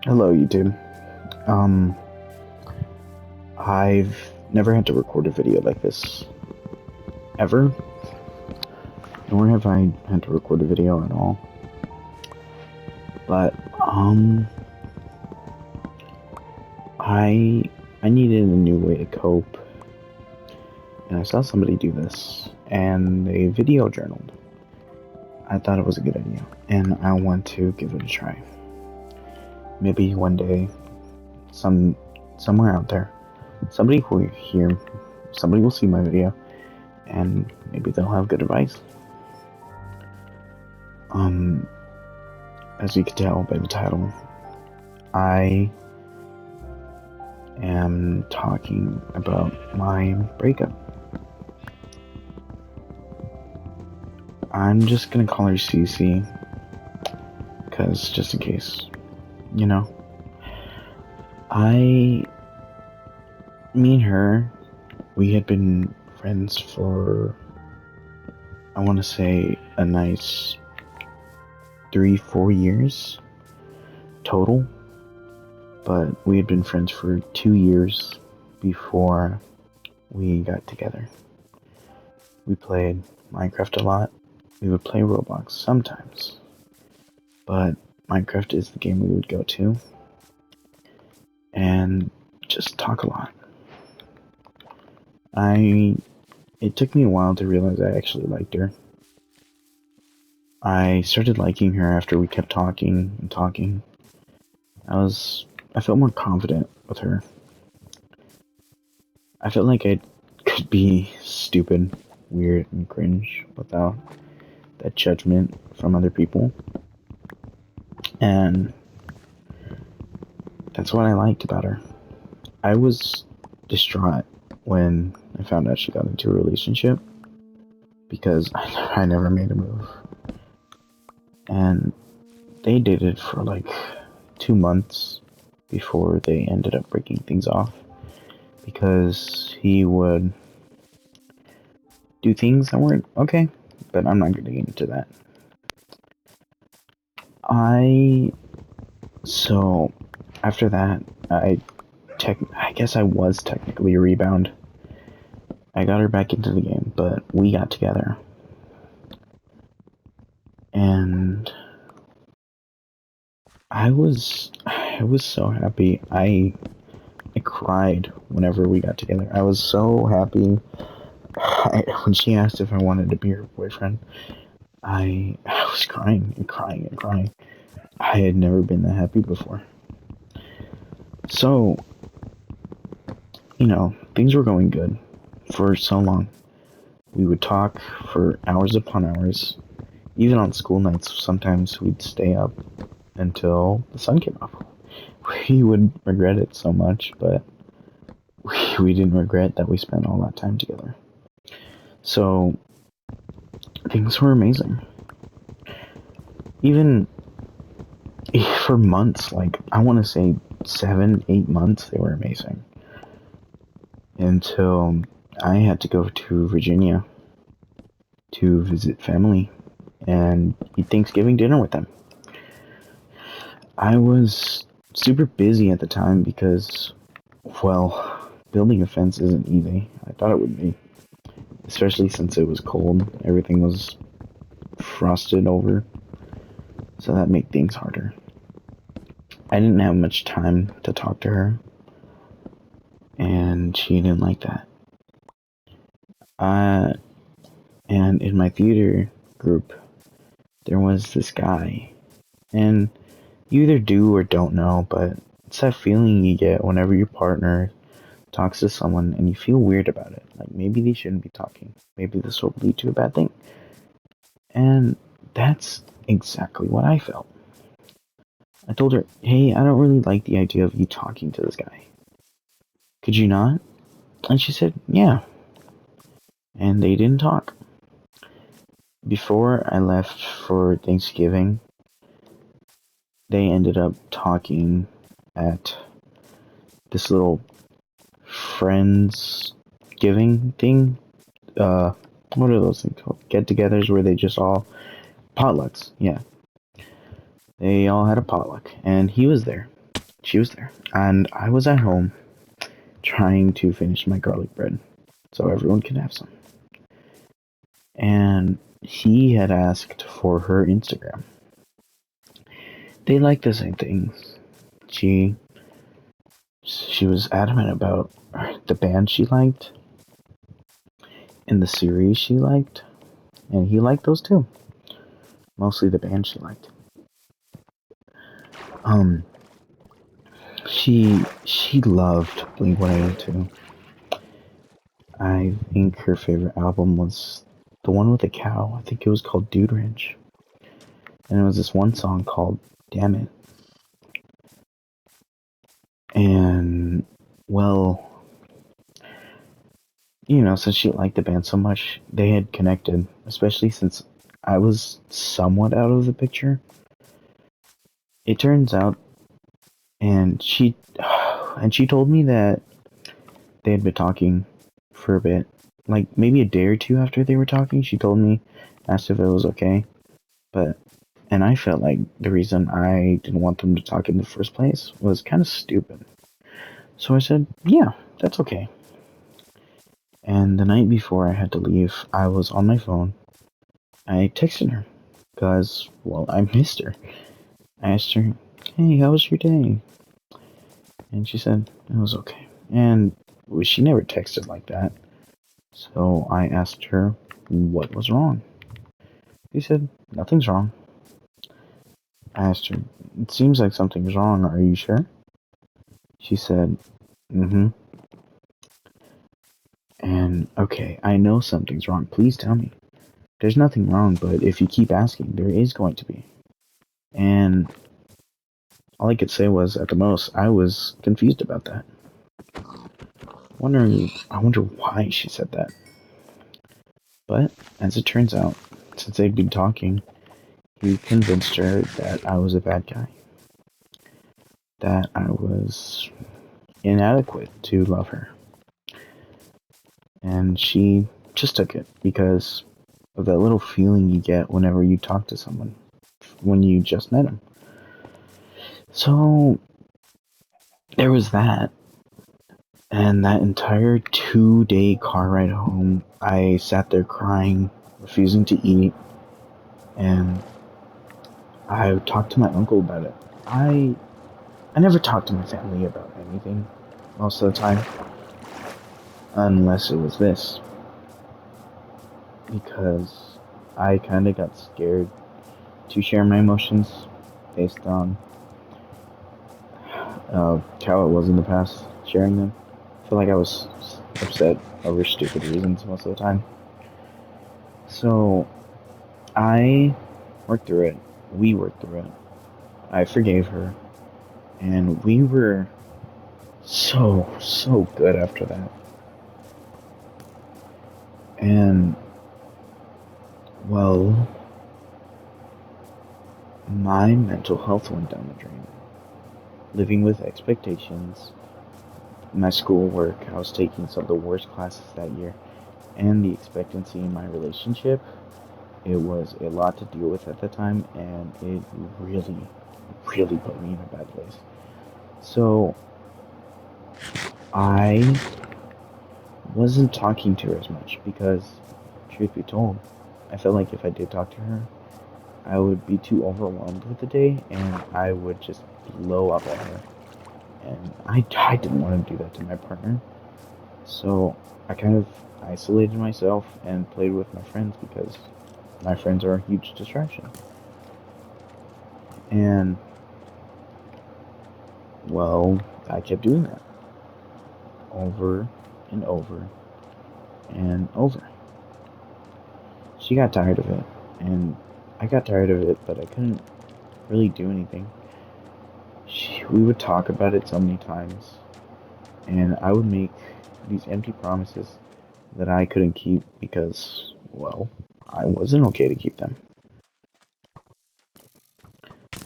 Hello, YouTube. Um, I've never had to record a video like this ever, nor have I had to record a video at all. But I I needed a new way to cope, and I saw somebody do this, and they video journaled. I thought it was a good idea, and I want to give it a try. Maybe one day, somewhere out there, somebody will hear, somebody will see my video, and maybe they'll have good advice. As you can tell by the title, I am talking about my breakup. I'm just gonna call her Cece, because just in case, you know. Me and her, we had been friends for, I want to say, a nice 3-4 years total, but we had been friends for 2 years before we got together. We played Minecraft a lot. We would play Roblox sometimes, but Minecraft is the game we would go to and just talk a lot. It took me a while to realize I actually liked her. I started liking her after we kept talking and talking. I felt more confident with her. I felt like I could be stupid, weird, and cringe without that judgment from other people. And that's what I liked about her. I was distraught when I found out she got into a relationship because I never made a move. And they dated for like 2 months before they ended up breaking things off because he would do things that weren't okay, but I'm not going to get into that. So after that, I guess I was technically a rebound. I got her back into the game, but we got together. And I was so happy. I cried whenever we got together. I was so happy. When she asked if I wanted to be her boyfriend, I was crying and crying and crying. I had never been that happy before. So, things were going good for so long. We would talk for hours upon hours. Even on school nights, sometimes we'd stay up until the sun came up. We would regret it so much, but we didn't regret that we spent all that time together. So, things were amazing. Even for months, like, I want to say 7-8 months, they were amazing. Until I had to go to Virginia to visit family and eat Thanksgiving dinner with them. I was super busy at the time because, well, building a fence isn't easy. I thought it would be, especially since it was cold. Everything was frosted over, so that made things harder. I didn't have much time to talk to her, and she didn't like that. And in my theater group, there was this guy, and you either do or don't know, but it's that feeling you get whenever your partner talks to someone and you feel weird about it. Like, maybe they shouldn't be talking. Maybe this will lead to a bad thing. And that's exactly what I felt. I told her, hey, I don't really like the idea of you talking to this guy. Could you not? And she said, yeah. And they didn't talk. Before I left for Thanksgiving, they ended up talking at this little friends giving thing. What are those things called? Get-togethers where they just all potlucks. Yeah, they all had a potluck, and he was there. she was there. And I was at home trying to finish my garlic bread so everyone can have some. And he had asked for her Instagram. They like the same things. She she was adamant about the band she liked and the series she liked, and he liked those too. Mostly the band she liked. Um, she loved Blink 182. I think her favorite album was the one with the cow. I think it was called Dude Ranch, and it was this one song called "Damn It." And well, since she liked the band so much, they had connected, especially since I was somewhat out of the picture. It turns out, and she told me that they had been talking for a bit, like maybe a day or two after they were talking. She told me, asked if it was okay, and I felt like the reason I didn't want them to talk in the first place was kind of stupid. So I said, yeah, that's okay. And the night before I had to leave, I was on my phone. I texted her because, well, I missed her. I asked her, hey, how was your day? And she said it was okay. And she never texted like that. So I asked her what was wrong. She said, nothing's wrong. I asked her, it seems like something's wrong. Are you sure? She said, mm hmm. And okay, I know something's wrong. Please tell me. There's nothing wrong, but if you keep asking, there is going to be. And all I could say was, at the most, I was confused about that. I wonder why she said that. But, as it turns out, since they'd been talking, he convinced her that I was a bad guy. That I was inadequate to love her. And she just took it because of that little feeling you get whenever you talk to someone when you just met them. So there was that. And that entire 2-day car ride home, I sat there crying, refusing to eat, and I talked to my uncle about it. I never talked to my family about anything most of the time, unless it was this, because I kind of got scared to share my emotions based on how it was in the past, sharing them. I feel like I was upset over stupid reasons most of the time. So I worked through it. We worked through it. I forgave her, and we were so good after that. And well, my mental health went down the drain. Living with expectations, my schoolwork, I was taking some of the worst classes that year, and the expectancy in my relationship, it was a lot to deal with at the time, and it really put me in a bad place. So I wasn't talking to her as much because, truth be told, I felt like if I did talk to her, I would be too overwhelmed with the day and I would just blow up at her. And I didn't want to do that to my partner. So I kind of isolated myself and played with my friends because my friends are a huge distraction. And, well, I kept doing that over and over and over. She got tired of it, and I got tired of it, but I couldn't really do anything. We would talk about it so many times, and I would make these empty promises that I couldn't keep because, well, I wasn't okay to keep them.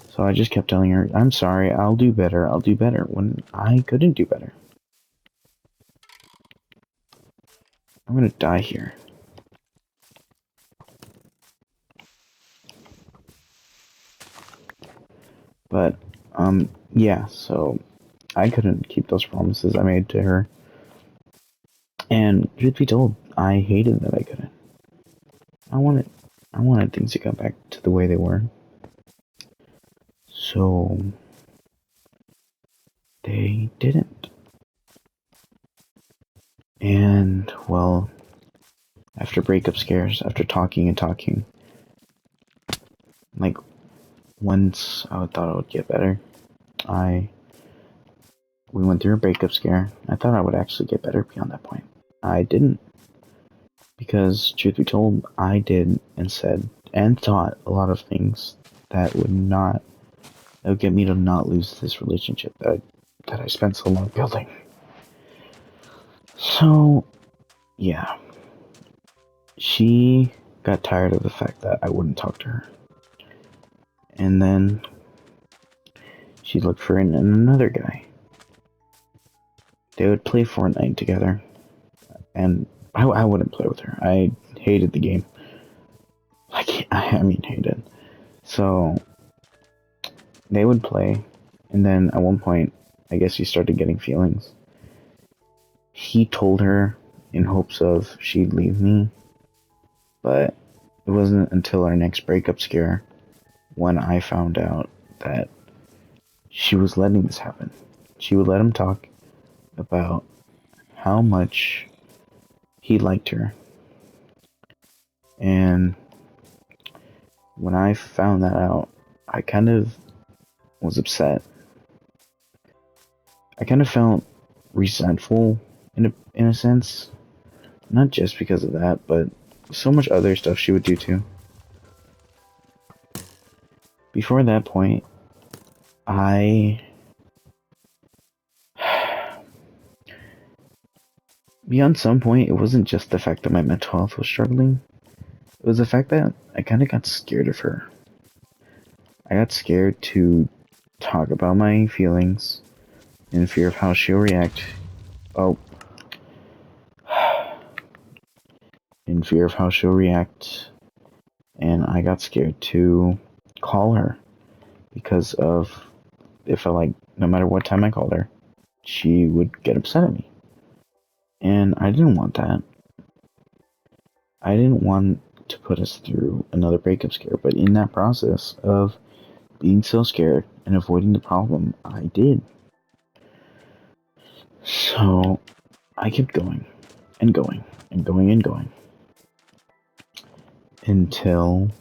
So I just kept telling her, I'm sorry, I'll do better, when I couldn't do better. I'm gonna die here. But, yeah, so I couldn't keep those promises I made to her. And truth be told, I hated that I couldn't. I wanted I wanted things to come back to the way they were. So they didn't. And well, after breakup scares, after talking and talking, like once I thought it would get better, I we went through a breakup scare. I thought I would actually get better beyond that point. I didn't. Because, truth be told, I did and said and thought a lot of things that would get me to not lose this relationship that I spent so long building. So, yeah. She got tired of the fact that I wouldn't talk to her. And then she looked for another guy. They would play Fortnite together. And I wouldn't play with her. I hated the game. I mean, hated. So, they would play. And then at one point, I guess he started getting feelings. He told her in hopes of she'd leave me. But it wasn't until our next breakup scare when I found out that she was letting this happen. She would let him talk about how much he liked her. And when I found that out, I kind of was upset. I kind of felt resentful in a sense. Not just because of that, but so much other stuff she would do too. Before that point, I beyond some point, it wasn't just the fact that my mental health was struggling. It was the fact that I kind of got scared of her. I got scared to talk about my feelings in fear of how she'll react. Oh, in fear of how she'll react. And I got scared to call her because of it felt like no matter what time I called her, she would get upset at me. And I didn't want that. I didn't want to put us through another breakup scare, but in that process of being so scared and avoiding the problem, I did. So I kept going and going and going and going until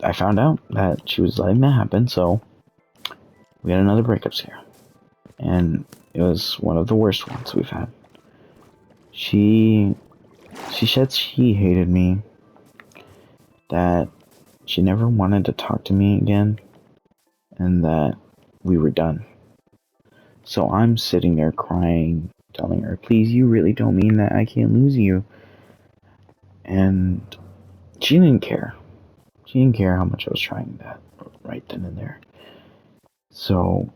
I found out that she was letting that happen. So we had another breakup scare, and it was one of the worst ones we've had. She said she hated me, that she never wanted to talk to me again, and that we were done. So I'm sitting there crying, telling her, please, you really don't mean that. I can't lose you. And she didn't care. She didn't care how much I was trying that right then and there. So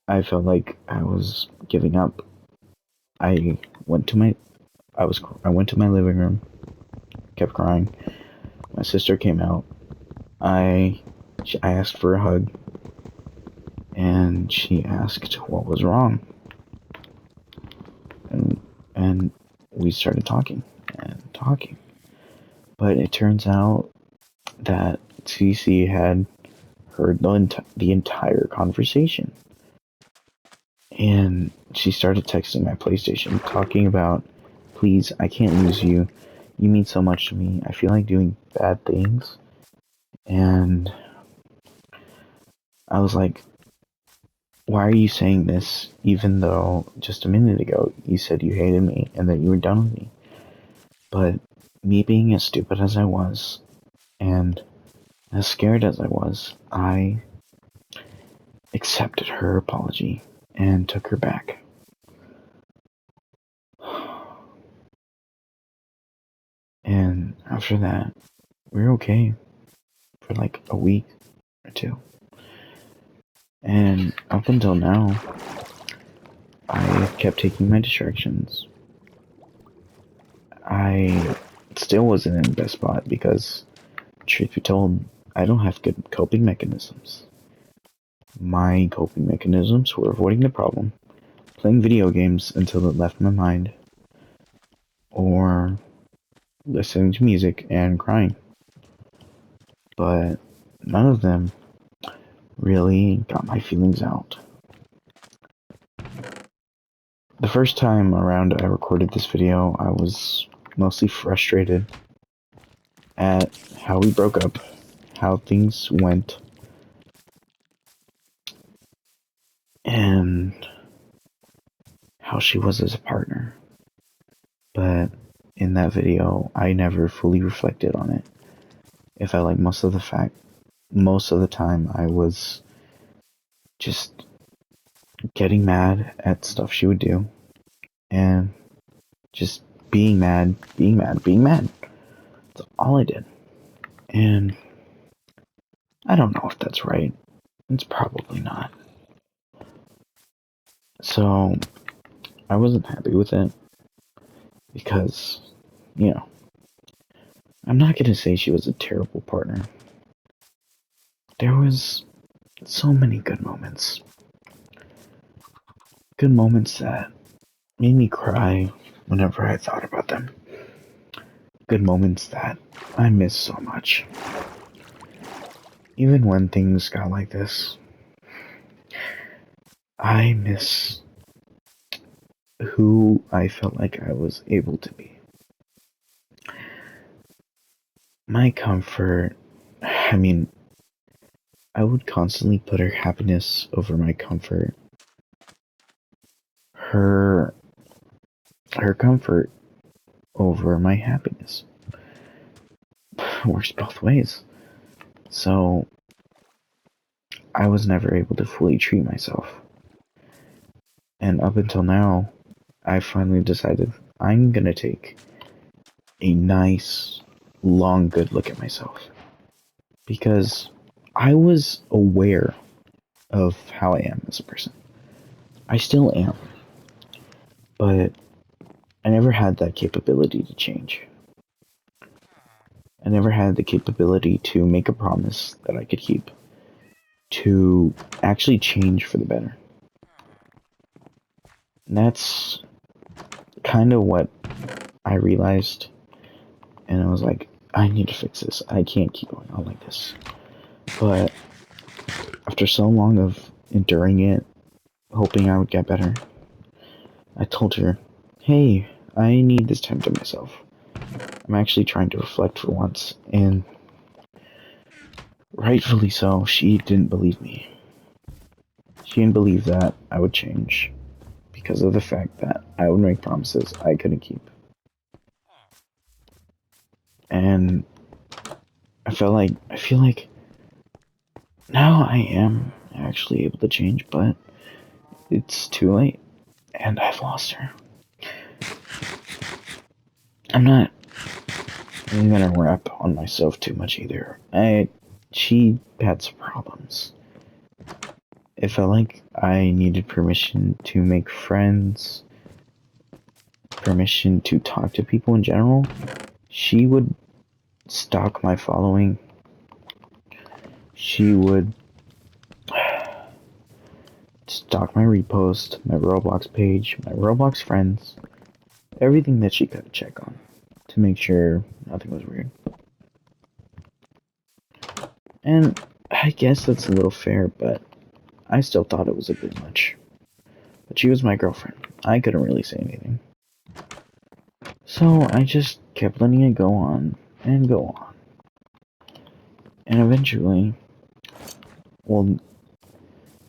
I felt like I was giving up. I went to my I went to my living room, kept crying. My sister came out. I asked for a hug, and she asked what was wrong. And we started talking and talking. But it turns out that Cece had heard the entire conversation. And she started texting my PlayStation, talking about, please, I can't lose you. You mean so much to me. I feel like doing bad things. And I was like, why are you saying this even though just a minute ago you said you hated me and that you were done with me? But me being as stupid as I was and as scared as I was, I accepted her apology and took her back. And after that, we were okay for like a week or two. And up until now, I kept taking my distractions. I still wasn't in the best spot because, truth be told, I don't have good coping mechanisms. My coping mechanisms were avoiding the problem, playing video games until it left my mind, or listening to music and crying. But none of them really got my feelings out. The first time around I recorded this video, I was mostly frustrated at how we broke up, how things went, and how she was as a partner. But in that video, I never fully reflected on it. It felt like most of the time I was just getting mad at stuff she would do and just being mad, being mad, being mad. That's all I did. And I don't know if that's right. It's probably not. So I wasn't happy with it because, you know, I'm not gonna say she was a terrible partner. There was so many good moments. Good moments that made me cry whenever I thought about them. Good moments that I miss so much. Even when things got like this, I miss who I felt like I was able to be. My comfort, I mean, I would constantly put her happiness over my comfort. Her comfort over my happiness. Works both ways. So I was never able to fully treat myself. And up until now, I finally decided I'm gonna take a nice, long, good look at myself. Because I was aware of how I am as a person. I still am. But I never had that capability to change. I never had the capability to make a promise that I could keep. To actually change for the better. And that's kind of what I realized. And I was like, I need to fix this. I can't keep going on like this. But after so long of enduring it, hoping I would get better, I told her, hey, I need this time to myself. I'm actually trying to reflect for once. And rightfully so, she didn't believe me. She didn't believe that I would change because of the fact that I would make promises I couldn't keep. And I feel like now I am actually able to change, but it's too late, and I've lost her. I'm not gonna rap on myself too much either. She had some problems. It felt like I needed permission to make friends, permission to talk to people in general. She would stalk my following. She would stalk my repost, my Roblox page, my Roblox friends, everything that she could check on to make sure nothing was weird. And I guess that's a little fair, but I still thought it was a bit much. But she was my girlfriend. I couldn't really say anything. So I just kept letting it go on and go on. And eventually, well,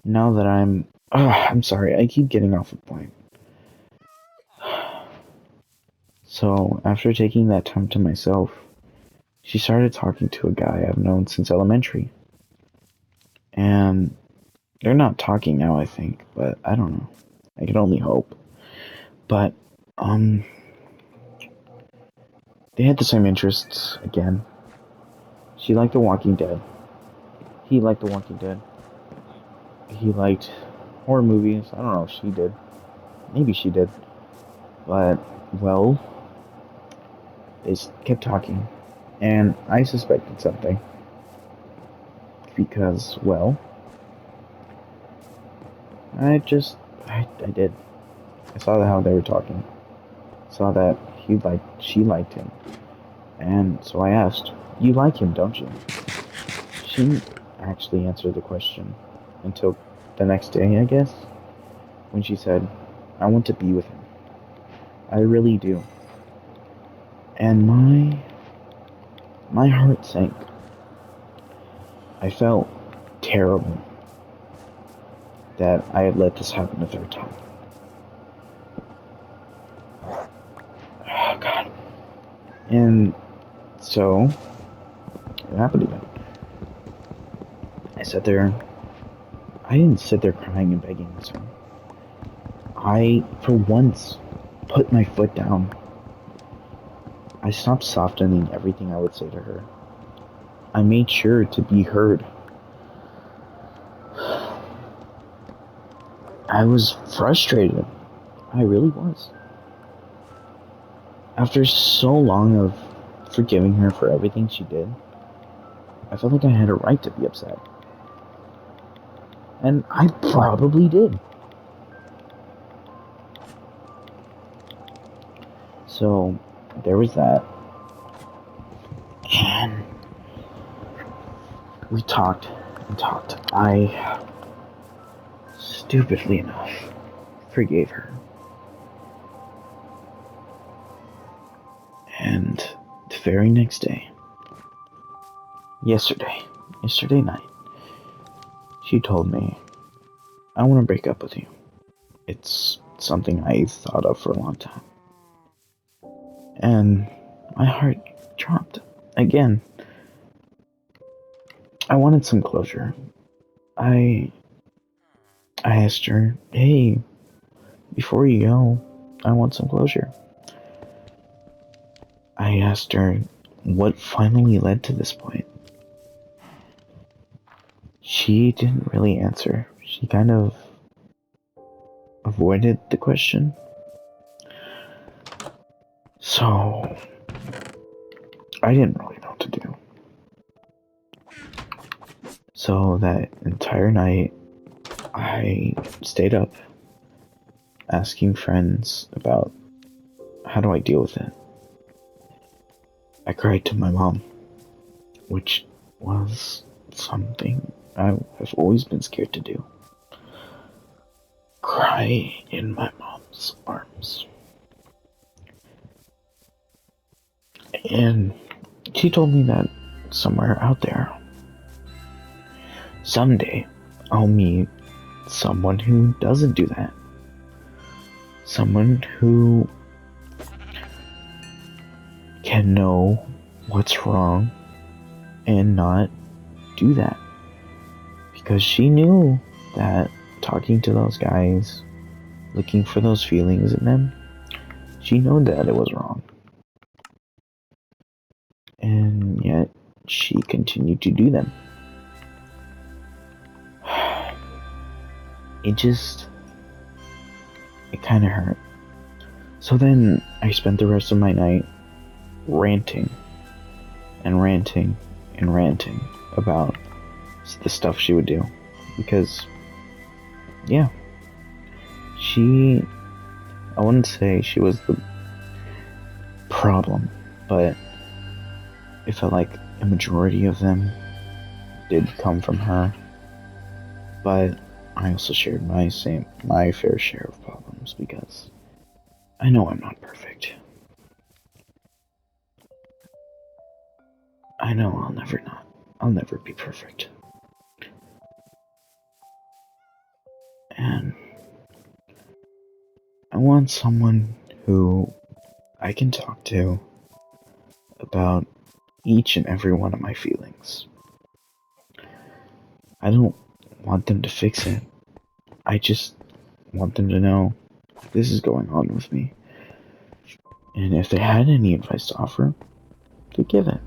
now that I'm sorry, I keep getting off the point. So after taking that time to myself, she started talking to a guy I've known since elementary. And they're not talking now, I think, but I don't know. I can only hope. But, they had the same interests again. She liked The Walking Dead. He liked The Walking Dead. He liked horror movies. I don't know if she did. Maybe she did. But, well, they kept talking. And I suspected something. Because, well, I did. I saw how they were talking. Saw that she liked him. And so I asked, "You like him, don't you?" She didn't actually answer the question until the next day, I guess, when she said, "I want to be with him. I really do." And my heart sank. I felt terrible that I had let this happen a third time. Oh god. And so it happened again. I sat there. I didn't sit there crying and begging this her. I, for once, put my foot down. I stopped softening everything I would say to her. I made sure to be heard. I was frustrated. I really was. After so long of forgiving her for everything she did, I felt like I had a right to be upset. And I probably did. So, there was that. And we talked and talked. I, stupidly enough, forgave her. And the very next day, yesterday night, she told me, "I want to break up with you." It's something I thought of for a long time. And my heart dropped. Again, I wanted some closure. I I asked her, "Hey, before you go, I want some closure." I asked her what finally led to this point. She didn't really answer. She kind of avoided the question. So, I didn't really know what to do. So, that entire night, I stayed up asking friends about how do I deal with it. I cried to my mom, which was something I've always been scared to do. Cry in my mom's arms. And she told me that somewhere out there, someday, I'll meet someone who doesn't do that. Someone who can know what's wrong and not do that. Because she knew that talking to those guys, looking for those feelings in them, she knew that it was wrong. And yet, she continued to do them. It kind of hurt. So then I spent the rest of my night ranting and ranting and ranting about the stuff she would do. Because, yeah, I wouldn't say she was the problem, but it felt like a majority of them did come from her. But I also shared my fair share of problems because I know I'm not perfect. I know I'll never be perfect. And I want someone who I can talk to about each and every one of my feelings. I don't want them to fix it. I just want them to know this is going on with me. And if they had any advice to offer, to give it.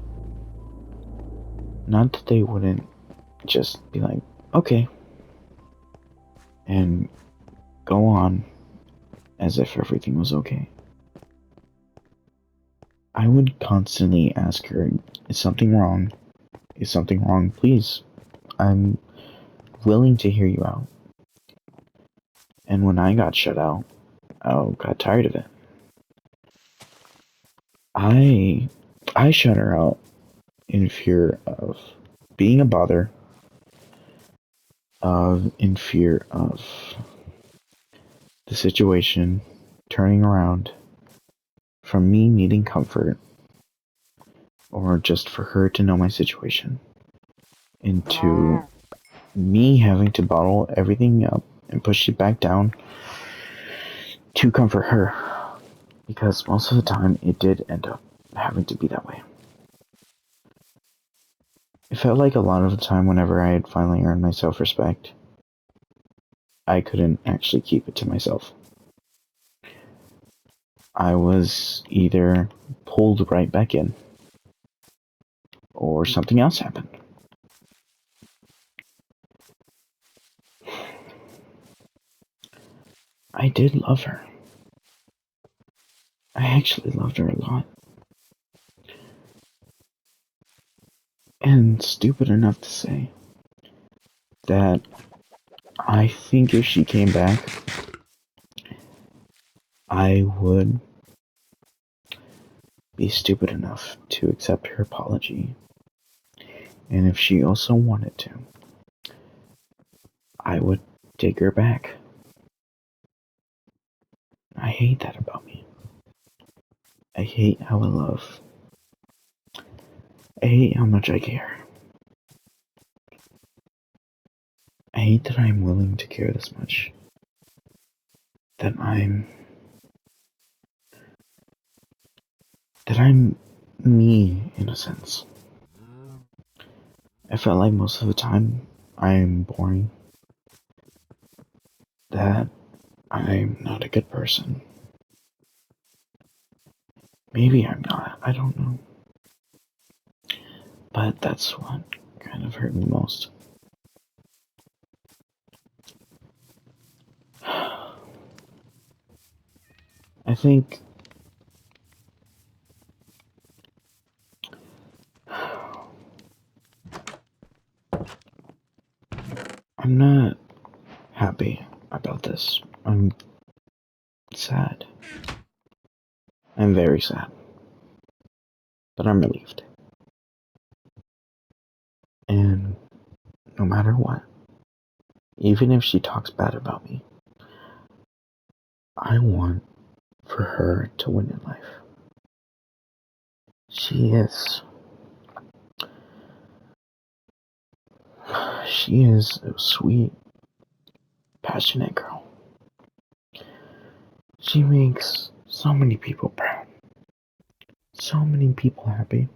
Not that they wouldn't just be like, okay, and go on as if everything was okay. I would constantly ask her, is something wrong? Is something wrong? Please. I'm willing to hear you out. And when I got shut out, I got tired of it. I shut her out in fear of being a bother, in fear of the situation turning around from me needing comfort or just for her to know my situation into me having to bottle everything up and push it back down to comfort her. Because most of the time it did end up having to be that way. It felt like a lot of the time whenever I had finally earned my self-respect, I couldn't actually keep it to myself. I was either pulled right back in, or something else happened. I did love her. I actually loved her a lot. And stupid enough to say that I think if she came back, I would be stupid enough to accept her apology. And if she also wanted to, I would take her back. I hate that about me. I hate how I love. I hate how much I care. I hate that I'm willing to care this much. That I'm me in a sense. I felt like most of the time I'm boring. That I'm not a good person. Maybe I'm not, I don't know. But that's what kind of hurt me most. I think I'm not happy about this. I'm sad. I'm very sad. But I'm relieved. And no matter what, even if she talks bad about me, I want for her to win in life. She is. She is a sweet, passionate girl. She makes so many people proud. So many people happy.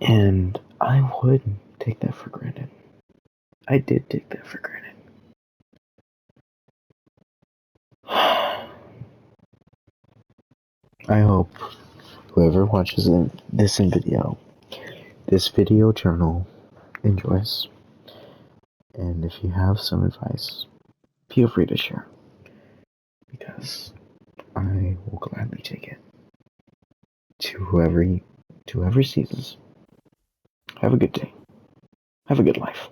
And I would take that for granted. I did take that for granted. I hope whoever watches this video journal enjoys. And if you have some advice, feel free to share. Because I will gladly take it. To whoever sees this, have a good day. Have a good life.